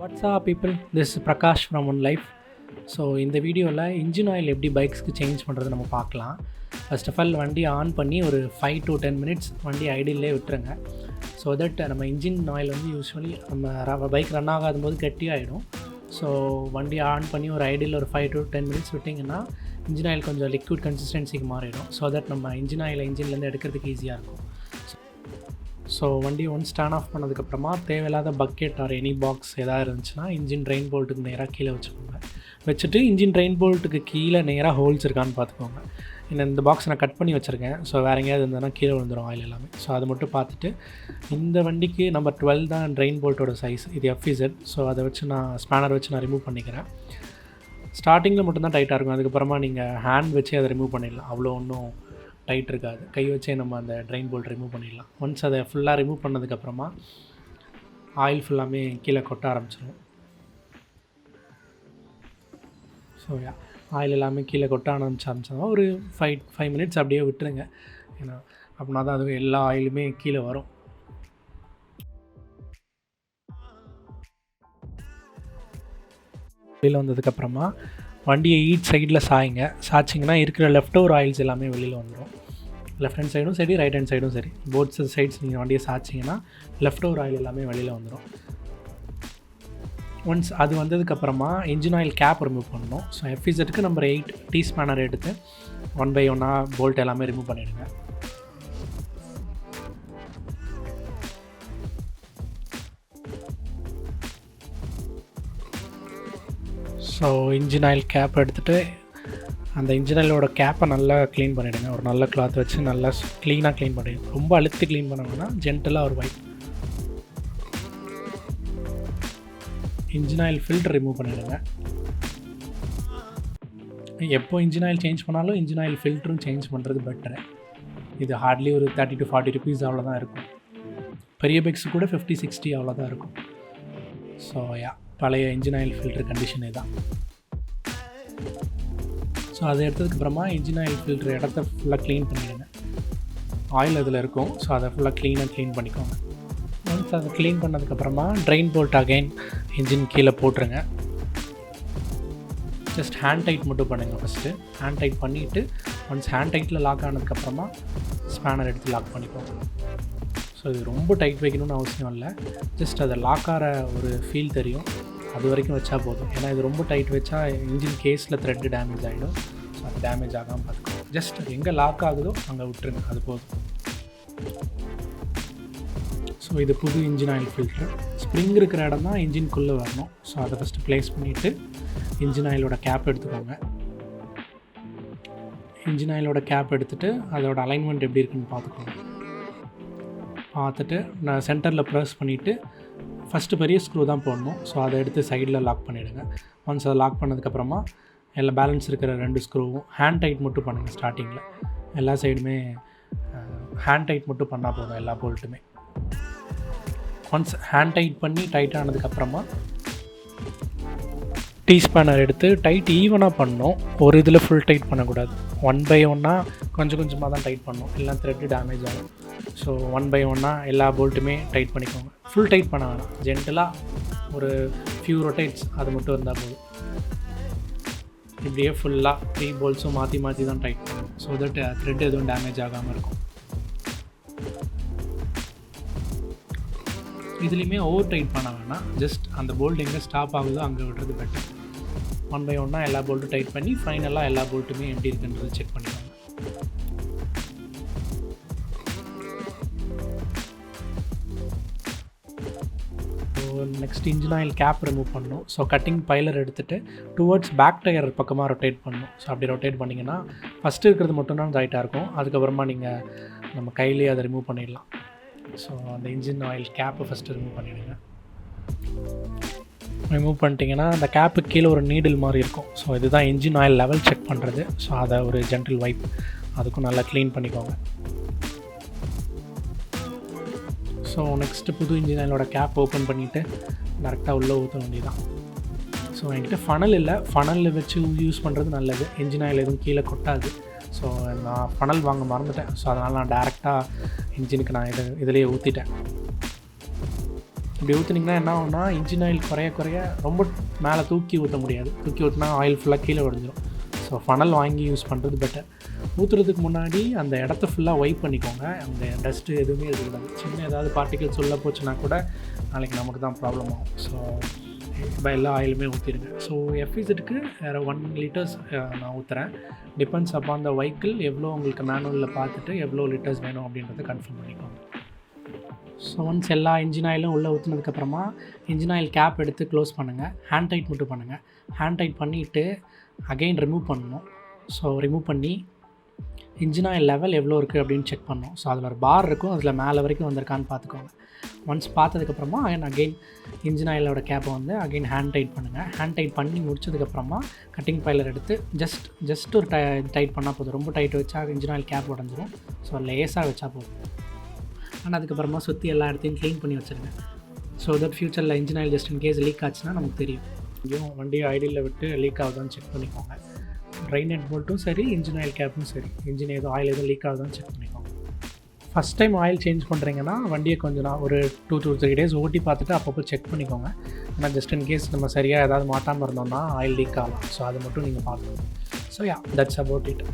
What's up people, this Prakash from one life. So இந்த வீடியோவில் engine oil எப்படி பைக்ஸ்க்கு change பண்ணுறது நம்ம பார்க்கலாம். ஃபர்ஸ்ட் ஆஃப் ஆல் வண்டி ஆன் பண்ணி ஒரு 5 to 10 minutes வண்டி ஐடியிலே விட்டுருங்க. ஸோ தட் நம்ம இன்ஜின் ஆயில் வந்து யூஸ்வலி நம்ம பைக் ரன் ஆகாத போது கெட்டியாகிடும். ஸோ வண்டி ஆன் பண்ணி ஒரு ஐடியில் ஒரு 5 to 10 minutes விட்டிங்கன்னா இன்ஜின் ஆயில் கொஞ்சம் லிக்விட் கன்சிஸ்டன்சிக்கு மாறிடும். ஸோ தட் நம்ம இன்ஜின் ஆயில் இன்ஜின்லேருந்து எடுக்கிறதுக்கு ஈஸியாக இருக்கும். ஸோ வண்டி ஒன்ஸ் டர்ன் ஆஃப் பண்ணதுக்கப்புறமா தேவையில்லாத பக்கெட் ஆர் எனி பாக்ஸ் எதாவது இருந்துச்சுன்னா இன்ஜின் ட்ரெயின் போல்ட்டுக்கு நேராக கீழே வச்சுட்டு இன்ஜின் ட்ரெயின் போல்ட்டுக்கு கீழே நேராக ஹோல்ஸ் இருக்கான்னு பார்த்துக்கோங்க. இந்த பாக்ஸ் நான் கட் பண்ணி வச்சுருக்கேன். ஸோ வேறு எங்கேயாவது இருந்ததுன்னா கீழே விழுந்துடும் ஆயில் எல்லாமே. ஸோ அதை மட்டும் பார்த்துட்டு, இந்த வண்டிக்கு நம்பர் 12 தான் ட்ரெயின் போல்ட்டோட சைஸ். இது FZ. ஸோ அதை வச்சு ஸ்பேனர் வச்சு நான் ரிமூவ் பண்ணிக்கிறேன். ஸ்டார்டிங்கில் மட்டும்தான் டைட்டாக இருக்கும். அதுக்கப்புறமா நீங்கள் ஹேண்ட் வச்சு அதை ரிமூவ் பண்ணிடலாம். அவ்வளோ ஒன்றும் டைட் இருக்காது. கை வச்சே நம்ம அந்த ட்ரெயின் போல்ட் ரிமூவ் பண்ணிடலாம். ஒன்ஸ் அதை ஃபுல்லாக ரிமூவ் பண்ணதுக்கப்புறமா ஆயில் ஃபுல்லாமே கீழே கொட்ட ஆரம்பிச்சிடும். ஸோ ஆயில் எல்லாமே கீழே கொட்ட ஆரம்பிச்சோம்னா ஒரு 5 minutes அப்படியே விட்டுருங்க. ஏன்னா அப்படின்னா தான் அது எல்லா ஆயிலுமே கீழே வரும். வெளியில் வந்ததுக்கப்புறமா வண்டியை ஈச் சைடில் சாய்ச்சிங்கன்னா இருக்கிற லெஃப்ட் ஓவர் ஆயில்ஸ் எல்லாமே வெளியில் வந்துடும். லெஃப்ட் ஹேண்ட் சைடும் சரி, ரைட் ஹேண்ட் சைடும் சரி, போத் சைட்ஸ் நீங்கள் வண்டியை சாய்ச்சிங்கன்னா லெஃப்ட் ஓவர் ஆயில் எல்லாமே வெளியில் வந்துடும். ஒன்ஸ் அது வந்ததுக்கப்புறமா இன்ஜின் ஆயில் கேப் ரிமூவ் பண்ணணும். ஸோ FZக்கு நம்பர் 8 டீ ஸ்பேனர் எடுத்து 1 by 1 போல்ட் எல்லாமே ரிமூவ் பண்ணிவிடுங்க. ஸோ இன்ஜின் ஆயில் கேப் எடுத்துகிட்டு அந்த இன்ஜின் ஆயிலோட கேப்பை நல்லா க்ளீன் பண்ணிவிடுங்க. ஒரு நல்ல கிளாத் வச்சு நல்லா க்ளீனாக க்ளீன் பண்ணிவிடுங்க. ரொம்ப அழுத்தி க்ளீன் பண்ணணும்னா ஜென்டலாக ஒரு vibe. Engine oil filter remove பண்ணிவிடுங்க. எப்போ இன்ஜின் ஆயில் சேஞ்ச் பண்ணாலும் இன்ஜின் ஆயில் ஃபில்டரும் சேஞ்ச் பண்ணுறது பெட்டரு. இது ஹார்ட்லி ஒரு 30 to 40 rupees அவ்வளோதான் இருக்கும். பெரிய பைக்ஸு கூட 50-60 அவ்வளோதான் இருக்கும். ஸோ பழைய இன்ஜின் ஆயில் ஃபில்டர் கண்டிஷனே தான். ஸோ அதை எடுத்ததுக்கப்புறமா இன்ஜின் ஆயில் ஃபில்டர் இடத்த ஃபுல்லாக க்ளீன் பண்ணிவிடுங்க. ஆயில் அதில் இருக்கும். ஸோ அதை ஃபுல்லாக க்ளீன் பண்ணிக்கோங்க. ஒன்ஸ் அதை க்ளீன் பண்ணதுக்கப்புறமா ட்ரெயின் போல்ட் அகைன் இன்ஜின் கீழே போட்டுருங்க. ஜஸ்ட் ஹேண்ட் டைட் மட்டும் பண்ணுங்கள். ஃபஸ்ட்டு ஹேண்ட் டைட் பண்ணிவிட்டு ஒன்ஸ் ஹேண்ட் டைட்டில் லாக் ஆனதுக்கப்புறமா ஸ்பேனர் எடுத்து லாக் பண்ணிக்கோங்க. ஸோ இது ரொம்ப டைட் வைக்கணும்னு அவசியம் இல்லை. ஜஸ்ட் அதை லாக் ஆகிற ஒரு ஃபீல் தெரியும், அது வரைக்கும் வச்சா போதும். ஏன்னா இது ரொம்ப டைட் வச்சா இன்ஜின் கேஸில் த்ரெட்டு டேமேஜ் ஆகிடும். ஸோ அது டேமேஜ் ஆகாமல் பார்த்துக்கோங்க. ஜஸ்ட் எங்கே லாக் ஆகுதோ அங்கே விட்டுருங்க, அது போதும். ஸோ இது புது இன்ஜின் ஆயில் ஃபில்ட்ரு. ஸ்ப்ரிங் இருக்கிற இடம் தான் இன்ஜின்குள்ளே வரணும். ஸோ அதை ஃபஸ்ட்டு ப்ளேஸ் பண்ணிவிட்டு இன்ஜின் ஆயிலோட கேப் எடுத்துக்கோங்க. இன்ஜின் ஆயிலோட கேப் எடுத்துகிட்டு அதோட அலைன்மெண்ட் எப்படி இருக்குன்னு பார்த்துட்டு நான் சென்டரில் ப்ரெஸ் பண்ணிவிட்டு ஃபஸ்ட்டு பெரிய ஸ்க்ரூ தான் போடணும். ஸோ அதை எடுத்து சைடில் லாக் பண்ணிவிடுங்க. ஒன்ஸ் அதை லாக் பண்ணதுக்கப்புறமா எல்லா பேலன்ஸ் இருக்கிற 2 ஸ்க்ரூவும் ஹேண்ட் டைட் மட்டும் பண்ணுங்கள். ஸ்டார்டிங்கில் எல்லா சைடுமே ஹேண்ட் டைட் மட்டும் பண்ணால் போதும், எல்லா போல்ட்டுமே. ஒன்ஸ் ஹேண்ட் டைட் பண்ணி டைட் ஆனதுக்கப்புறமா டீ ஸ்பேனர் எடுத்து டைட் ஈவனாக பண்ணணும். ஒரு இதில் ஃபுல் டைட் பண்ணக்கூடாது. 1 by 1 கொஞ்சம் கொஞ்சமாக தான் டைட் பண்ணணும், இல்லைனா த்ரெட்டு டேமேஜ் ஆகும். ஸோ 1 by 1 எல்லா போல்ட்டுமே டைட் பண்ணிக்கோங்க. ஃபுல் டைட் பண்ண வேணாம், ஜென்டலாக ஒரு ஃபியூ ரொட்டேட்ஸ் அது மட்டும் இருந்தால் போதும். இப்படியே ஃபுல்லாக 3 போல்ட்ஸும் மாற்றி தான் டைட் பண்ணணும். ஸோ தட் த்ரெட் எதுவும் டேமேஜ் ஆகாமல் இருக்கும். இதுலேயுமே ஓவர் டைட் பண்ண வேணாம். ஜஸ்ட் அந்த போல்ட் எங்கே ஸ்டாப் ஆகுதோ அங்கே விடுறது பெட்டர். 1 by 1 எல்லா போல்ட்டும் டைட் பண்ணி ஃபைனலாக எல்லா போல்ட்டுமே எப்படி இருக்குன்றது செக் பண்ணிக்கோங்க. Next engine oil cap remove பண்ணணும். ஸோ கட்டிங் பைலர் எடுத்துகிட்டு டுவர்ட்ஸ் பேக் டயர் பக்கமாக ரொட்டேட் பண்ணணும். ஸோ அப்படி ரொட்டேட் பண்ணிங்கன்னா ஃபஸ்ட்டு இருக்கிறது மட்டும்தான் ரைட்டாக இருக்கும். அதுக்கப்புறமா நீங்கள் நம்ம கையிலேயே அதை ரிமூவ் பண்ணிடலாம். ஸோ அந்த இன்ஜின் ஆயில் கேப்பை ஃபஸ்ட்டு ரிமூவ் பண்ணிவிடுங்க. ரிமூவ் பண்ணிட்டீங்கன்னா அந்த கேப்புக்கு கீழே ஒரு நீடில் மாதிரி இருக்கும். ஸோ இதுதான் இன்ஜின் ஆயில் லெவல் செக் பண்ணுறது. ஸோ அதை ஒரு ஜென்டில் வைப் அதுக்கும் நல்லா க்ளீன் பண்ணிக்கோங்க. ஸோ நெக்ஸ்ட்டு புது இன்ஜின் ஆயிலோட கேப் ஓப்பன் பண்ணிவிட்டு டேரெக்டாக உள்ளே ஊற்ற வேண்டியதான். ஸோ என்கிட்ட ஃபனல் இல்லை, ஃபனலில் வச்சு யூஸ் பண்ணுறது நல்லது. இன்ஜின் ஆயில் எதுவும் கீழே கொட்டாது. ஸோ நான் ஃபனல் வாங்க மறந்துட்டேன். ஸோ அதனால் நான் டேரெக்டாக இன்ஜினுக்கு நான் இதிலேயே ஊற்றிட்டேன். இப்படி ஊற்றுனீங்கன்னா என்ன ஆகும்னா இன்ஜின் ஆயில் குறைய ரொம்ப மேலே தூக்கி ஊற்ற முடியாது. தூக்கி ஊற்றினா ஆயில் ஃபுல்லாக கீழே விழுந்துடும். ஸோ ஃபனல் வாங்கி யூஸ் பண்ணுறது பெட்டர். ஊற்றுறதுக்கு முன்னாடி அந்த இடத்த ஃபுல்லாக வைப் பண்ணிக்கோங்க. அந்த டஸ்ட்டு எதுவுமே இருக்கக்கூடாது. சின்ன ஏதாவது பார்ட்டிகல்ஸ் உள்ளே போச்சுன்னா கூட நாளைக்கு நமக்கு தான் ப்ராப்ளம் ஆகும். ஸோ எல்லா ஆயிலுமே ஊற்றிடுங்க. ஸோ எஃப்இசெட்டுக்கு 1 லிட்டர்ஸ் நான் ஊற்றுறேன். Depends upon the vehicle. எவ்வளோ உங்களுக்கு மேனுவலில் பார்த்துட்டு எவ்வளோ லிட்டர்ஸ் வேணும் அப்படின்றத கன்ஃபார்ம் பண்ணிக்கோங்க. ஸோ ஒன்ஸ் எல்லா இன்ஜின் ஆயிலும் உள்ளே ஊற்றுனதுக்கப்புறமா இன்ஜின் ஆயில் கேப் எடுத்து க்ளோஸ் பண்ணுங்கள். ஹேண்ட் டைட் மட்டும் பண்ணுங்கள். ஹேண்ட் டைட் பண்ணிவிட்டு அகெயின் ரிமூவ் பண்ணணும். ஸோ ரிமூவ் பண்ணி இன்ஜின் ஆயில் லெவல் எவ்வளோ இருக்குது அப்படின்னு செக் பண்ணணும். ஸோ அதில் ஒரு பார் இருக்கும், அதில் மேலே வரைக்கும் வந்திருக்கான்னு பார்த்துக்கோங்க. ஒன்ஸ் பார்த்ததுக்கப்புறமா அகெயின் இன்ஜின் ஆயிலோட கேப்பை வந்து அகெயின் ஹேண்ட் டைட் பண்ணுங்கள். ஹேண்ட் டைட் பண்ணி முடிச்சதுக்கப்புறமா கட்டிங் பைலர் எடுத்து ஜஸ்ட் ஒரு டைட் பண்ணால் போதும். ரொம்ப டைட் வச்சா இன்ஜின் ஆயில் கேப் உடஞ்சிரும். ஸோ லேஸாக வச்சா போதும். ஆனால் அதுக்கப்புறமா சுற்றி எல்லா இடத்தையும் க்ளீன் பண்ணி வச்சுருங்க. ஸோ தட் ஃப்யூச்சரில் engine oil just in gas leak ஆச்சுன்னா நமக்கு தெரியும். இங்கேயும் வண்டியை ஐடியில் விட்டு லீக் ஆகுதான்னு செக் பண்ணிக்கோங்க. ட்ரைன் ஹெட் போல்ட்டும் சரி, இன்ஜின் ஆயில் கேப்பும் சரி, இன்ஜின் ஆயில் எதுவும் லீக் ஆகுதான்னு செக் பண்ணிக்கோங்க. ஃபஸ்ட் டைம் ஆயில் சேஞ்ச் பண்ணுறீங்கன்னா வண்டியை கொஞ்சம் ஒரு 2 to 3 days ஓட்டி பார்த்துட்டு அப்பப்போ செக் பண்ணிக்கோங்க. ஏன்னா ஜஸ்ட் இன் கேஸ் நம்ம சரியாக ஏதாவது மாட்டாமல் இருந்தோம்னா ஆயில் லீக் ஆகலாம். ஸோ அதை மட்டும் நீங்கள் பார்க்கணும். So that's about it.